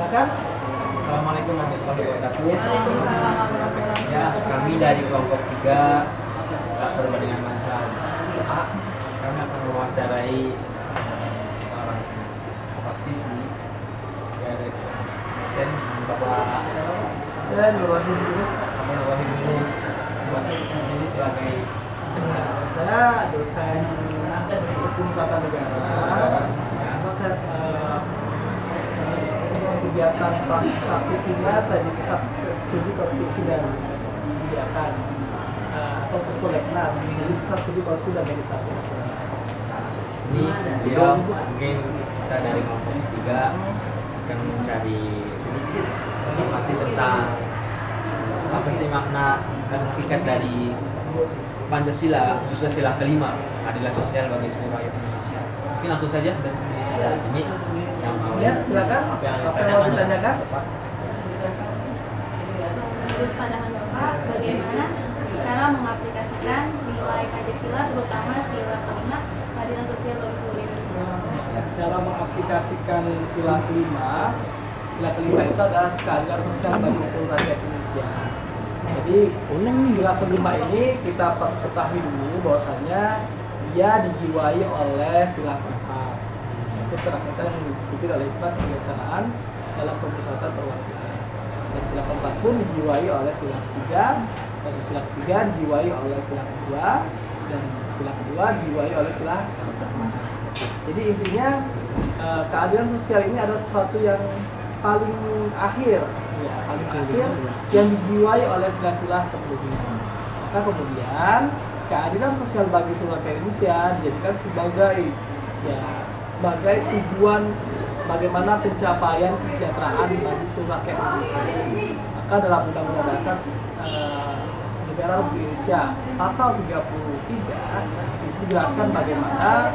Silakan. Assalamualaikum warahmatullahi wabarakatuh. Waalaikumsalam warahmatullahi wabarakatuh. Ya, kami dari kelompok 3 kelas perbandingan mazhab A, kami akan mewawancarai seorang praktisi dari dosen Bapak Dan Nurwahid Yunus. Wahid Yunus sebagai di sini sebagai Saya dosen hukum tata negara. Saya kegiatan praktisinya saya di pusat studi konstitusi dan kebijakan atau Puskolegnas, jadi pusat studi konstitusi dan legislasi nasional. ini beliau mungkin kita dari kelompok 3 akan mencari sedikit informasi tentang apa sih makna dan hakikat dari Pancasila, khususnya sila kelima, keadilan sosial bagi seluruh rakyat Indonesia. Mungkin langsung saja dan ini yang mau Ya, silakan. apa yang Apa yang mau ditanyakan? Menurut pandangan Bapak, bagaimana cara mengaplikasikan nilai Pancasila, terutama sila kelima, keadilan sosial bagi seluruh Indonesia? Cara mengaplikasikan sila kelima itu adalah keadilan sosial bagi seluruh rakyat Indonesia. Jadi sila kelima ini kita ketahui dulu bahwasanya dia dijiwai oleh sila keempat. Itu kerangka yang dipimpin oleh hikmat kebiasaan dalam pemusatan perwakilan. Dan sila keempat pun dijiwai oleh sila ketiga, dan sila ketiga dijiwai oleh sila kedua, dan sila kedua dijiwai oleh sila keempat. Jadi intinya keadilan sosial ini adalah sesuatu yang paling akhir, ya, paling akhir yang dijiwai oleh sila-sila sebelumnya. Maka kemudian keadilan sosial bagi seluruh rakyat Indonesia dijadikan sebagai tujuan bagaimana pencapaian kesejahteraan bagi seluruh rakyat Indonesia. Maka dalam Undang-Undang Dasar Negara Republik Indonesia pasal 33 dijelaskan bagaimana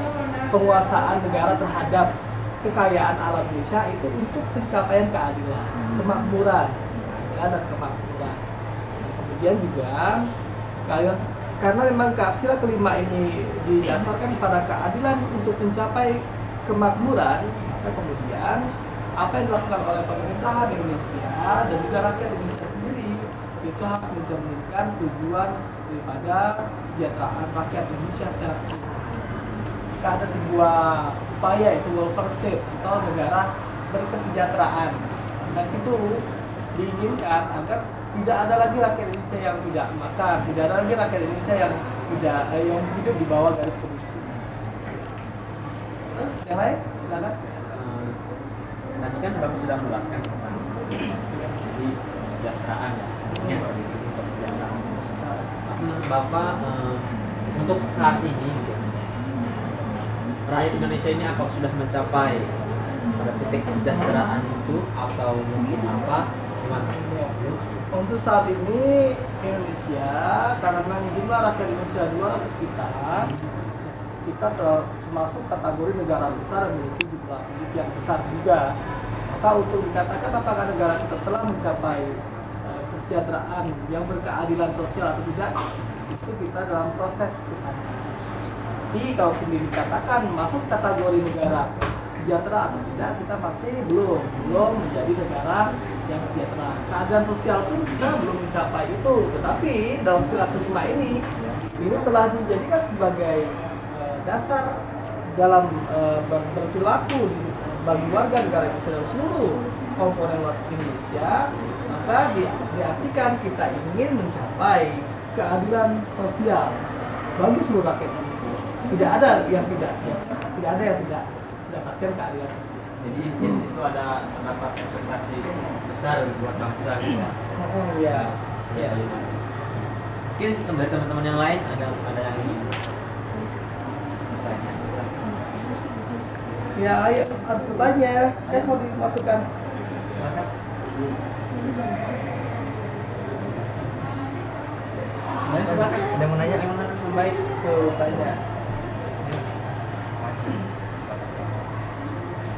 penguasaan negara terhadap kekayaan alam Indonesia itu untuk pencapaian keadilan, kemakmuran, dan kemakmuran. Dan kemudian juga keadilan, karena memang sila kelima ini didasarkan pada keadilan untuk mencapai kemakmuran, maka kemudian apa yang dilakukan oleh pemerintahan Indonesia dan juga rakyat Indonesia sendiri itu harus mencerminkan tujuan daripada kesejahteraan rakyat Indonesia secara keseluruhan. Jika ada sebuah upaya itu welfare state atau negara berkesejahteraan, dari situ diinginkan agar tidak ada lagi rakyat Indonesia yang tidak makan, tidak ada lagi rakyat Indonesia yang tidak yang hidup di bawah garis kemiskinan. Terus yang lain, silakan. Tadi kan Bapak sudah menjelaskan tentang jadi kesejahteraan ya, kesejahteraan. Menurut Bapak untuk saat ini rakyat Indonesia ini apa sudah mencapai pada titik kesejahteraan itu atau mungkin apa gimana? Untuk saat ini Indonesia karena jumlah rakyat Indonesia 200 juta, kita termasuk kategori negara besar yang memiliki jumlah penduduk yang besar juga. Maka untuk dikatakan apakah negara kita telah mencapai kesejahteraan yang berkeadilan sosial atau tidak, itu kita dalam proses kesana. Tapi kalau dikatakan masuk kategori negara sejahtera atau tidak, kita pasti belum menjadi negara yang sejahtera. Keadilan sosial pun kita belum mencapai itu. Tetapi dalam sila kelima ini telah dijadikan sebagai dasar dalam berperilaku bagi warga negara Indonesia dan seluruh komponen masyarakat Indonesia. Maka diartikan kita ingin mencapai keadilan sosial bagi seluruh rakyat Indonesia. Tidak ada yang tidak mendapatkan keadilan sosial. Jadi di situ ada terdapat ekspektasi besar buat bangsa gitu Pak. Ya. Ya. Mungkin dari teman-teman yang lain ada yang ingin bertanya. Ya, ayo harus bertanya. Kan mau dimasukkan. Silakan. Silakan. Ada yang mau nanya? Yang mana? Baik, tuh tanya.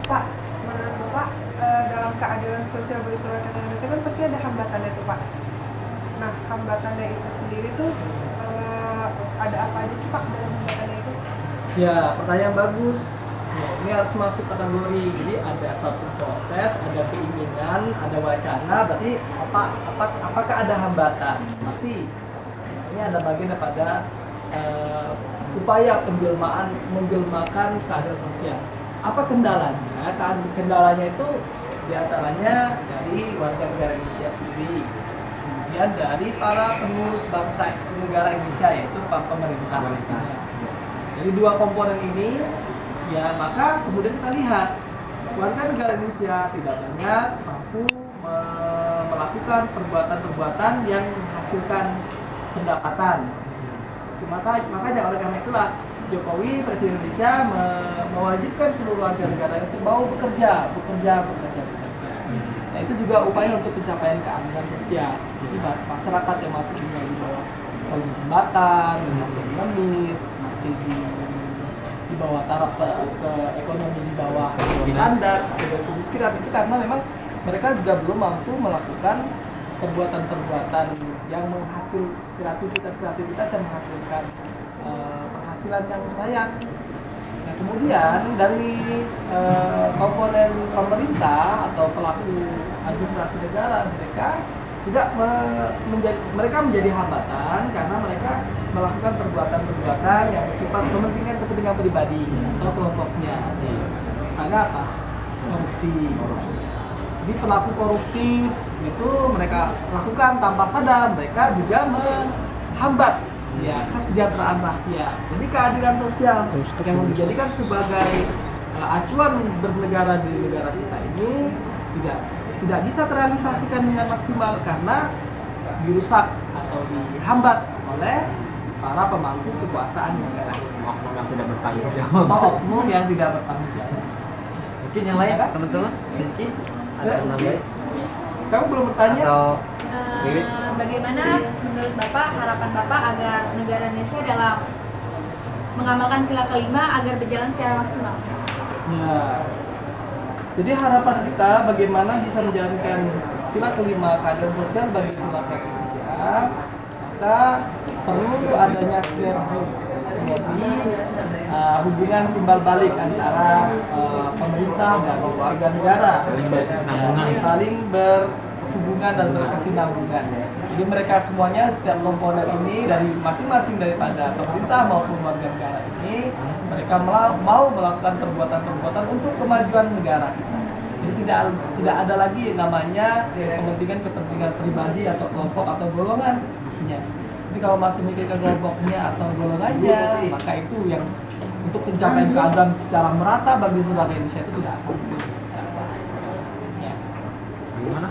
Pak, menurut Bapak dalam keadilan sosial bagi seluruh rakyat Indonesia kan pasti ada hambatannya tuh Pak. Nah, hambatannya itu sendiri tuh ada apa aja sih Pak dalam hambatannya itu? Ya, pertanyaan bagus. Ya, ini harus masuk kategori. Jadi ada suatu proses, ada keinginan, ada wacana. Berarti apakah ada hambatan? Masih. Ini ada bagian daripada upaya menjelmakan keadilan sosial. Apa kendalanya? Kendalanya itu diantaranya dari warga negara Indonesia sendiri, kemudian dari para pengurus bangsa negara Indonesia, yaitu pemerintah. Jadi dua komponen ini, ya maka kemudian kita lihat warga negara Indonesia tidak banyak mampu melakukan perbuatan-perbuatan yang menghasilkan pendapatan. Makanya oleh karena itulah Jokowi Presiden Indonesia mewajibkan seluruh warga negara untuk mau bekerja. Nah, itu juga upaya untuk pencapaian keadilan sosial. Jadi masyarakat yang masih tinggal di bawah kolom jembatan, masih mengemis, masih di bawah taraf ke ekonomi di bawah standar, ada kemiskinan, itu karena memang mereka juga belum mampu melakukan perbuatan-perbuatan yang menghasil kreativitas yang menghasilkan penghasilan yang layak. Nah, kemudian dari komponen pemerintah atau pelaku administrasi negara, mereka menjadi hambatan karena mereka melakukan perbuatan-perbuatan yang bersifat kepentingan pribadi atau kelompoknya. Misalnya apa? Korupsi. Jadi pelaku koruptif itu mereka lakukan tanpa sadar, mereka juga menghambat kesejahteraan rakyat. Jadi keadilan sosial yang dijadikan sebagai acuan bernegara di negara kita ini tidak bisa terrealisasikan dengan maksimal karena dirusak atau dihambat oleh para pemangku kekuasaan negara. Oknum yang tidak bertanggung jawab. Atau oknum yang tidak bertanggung jawab. Mungkin yang lain, teman-teman, Rizky, ada yang lain? Kamu belum bertanya? Atau Bagaimana menurut Bapak harapan Bapak agar negara Indonesia dalam mengamalkan sila kelima agar berjalan secara maksimal? Ya. Jadi harapan kita bagaimana bisa menjalankan sila kelima keadilan sosial bagi seluruh rakyat Indonesia, maka perlu adanya sinergi hubungan timbal balik antara pemerintah dan warga negara, saling berhubungan dan berkesinambungan. Jadi mereka semuanya, setiap komponen ini dari masing-masing daripada pemerintah maupun warga negara ini, mereka mau melakukan perbuatan-perbuatan untuk kemajuan negara kita. Jadi tidak ada lagi namanya kepentingan pribadi atau kelompok atau golongan. Jadi kalau masih mikirkan kelompoknya atau golongannya, maka itu yang untuk pencapaian keadilan secara merata bagi seluruh Indonesia itu tidak akan tercapai. Ya. Gimana?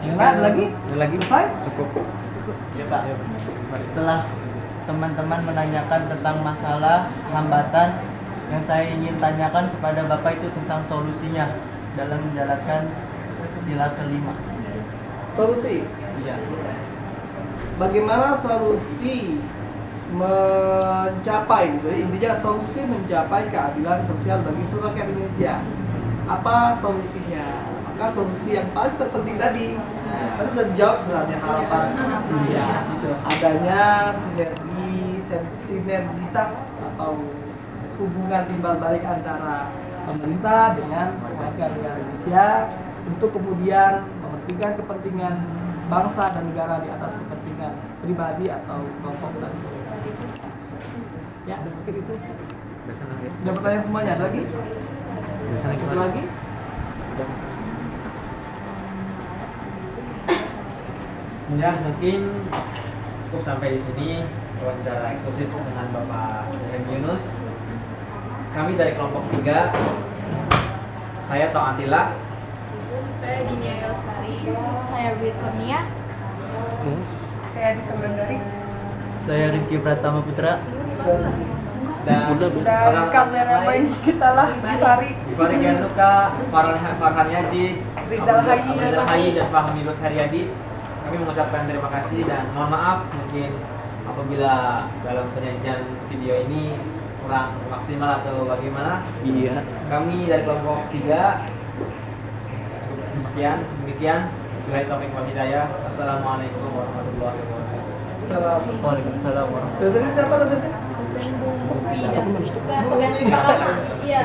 Yang lain ada lagi? Selesai? Cukup. Ya Pak, setelah teman-teman menanyakan tentang masalah hambatan, yang saya ingin tanyakan kepada Bapak itu tentang solusinya dalam menjalankan sila kelima. Solusi? Iya. Bagaimana solusi mencapai, intinya solusi mencapai keadilan sosial bagi seluruh rakyat Indonesia. Apa solusinya? Maka solusi yang paling terpenting tadi, tadi sudah dijawab sebenarnya, harapan gitu. Adanya sinergitas atau hubungan timbal balik antara pemerintah dengan warga negara Indonesia untuk kemudian mementingkan kepentingan bangsa dan negara di atas kepentingan pribadi atau kelompok dan ya, mungkin itu. Sudah pertanyaan semuanya, ada lagi? Ada lagi? Ya, mungkin cukup sampai di sini wawancara eksklusif dengan Bapak Ibrahim Yunus. Kami dari kelompok 3. Saya Tong Atila. Saya Dinia Yostari. Saya Wid Kurnia. Saya Adi Semandari. Saya Rizky Pratama Putra. Dan kameramen kita lah, Gifari Gianluka, Farhan Yaji, Rizal Hayi dan Fahmi Lut Haryadi. Kami mengucapkan terima kasih dan mohon maaf mungkin apabila dalam penyajian video ini kurang maksimal atau bagaimana. Iya. Kami dari kelompok 3 cukup sekian, demikian. Billahi taufiq wal hidayah. Wassalamualaikum warahmatullahi wabarakatuh. Assalamualaikum. Waalaikumsalam warahmatullahi wabarakatuh. Dosennya siapa dosennya? Bu Mufi dan juga sebagai kepala. Iya.